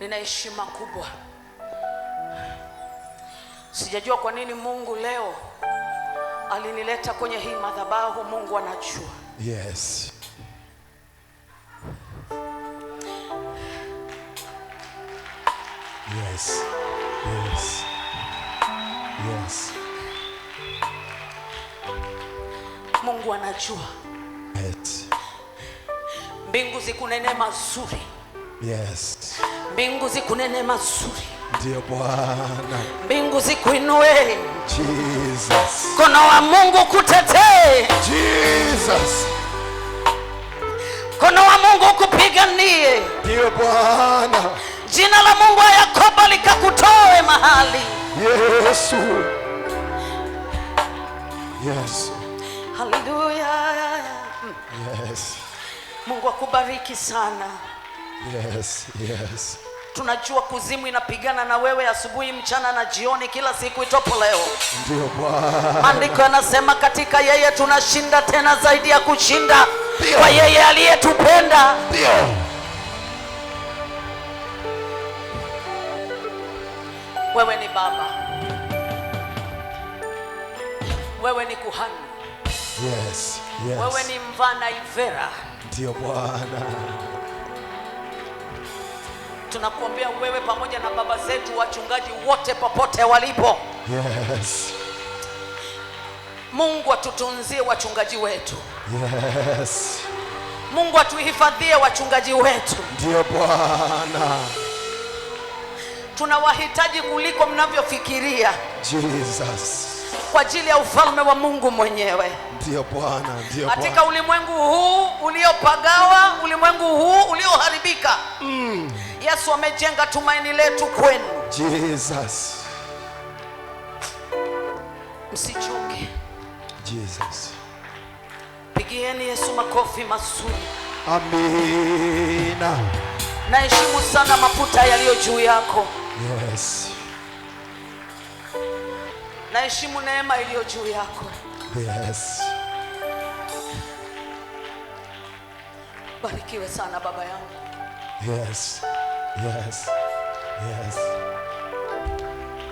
nina heshima kubwa. Sijajua kwa nini Mungu leo alinileta kwenye hii madhabahu. Mungu anajua. Yes. Yes. Yes. Yes. Mungu anajua. Yes. Mbingu zikunene mazuri. Yes. Mbingu zikunene mazuri. Ndio Bwana. Mbingu zikuinue. Jesus. Mkono wa Mungu kutetee. Jesus. Mkono wa Mungu kupiganie. Ndio Bwana. Jina la Mungu wa Yakobo likakutoe mahali. Yesu. Yes. Hallelujah. Yes. Mungu akubariki sana. Yes. Yes. Tunajua kuzimu inapigana na wewe asubuhi, mchana na jioni, kila siku itopo leo. Ndio Bwana. Maandiko yanasema katika yeye tunashinda, tena zaidi ya kushinda kwa yeye aliyetupenda. Ndio. Wewe ni baba. Wewe ni kuhani. Yes. Yes. Wewe ni mvana Ivera. Ndio Bwana. Tunakuombea wewe pamoja na baba zetu wachungaji wote popote walipo. Yes. Mungu atutunzie wachungaji wetu. Yes. Mungu atuhifadhie wachungaji wetu. Ndio Bwana. Tunawahitaji kuliko mnavyofikiria. Jesus. Kwa ajili ya ufalme wa Mungu mwenyewe. Ndio Bwana, ndio Bwana. Katika ulimwengu huu uliopagawa, ulimwengu huu ulioharibika. Yesu amejenga tumaini letu kwenu. Jesus. Msichoke. Jesus. Pigieni Yesu makofi mazuri. Amina. Naheshimu sana mafuta yaliyo juu yako. Yes. Naheshimu neema iliyo juu yako. Yes. Barikiwe sana baba yangu. Yes. Yes. Yes.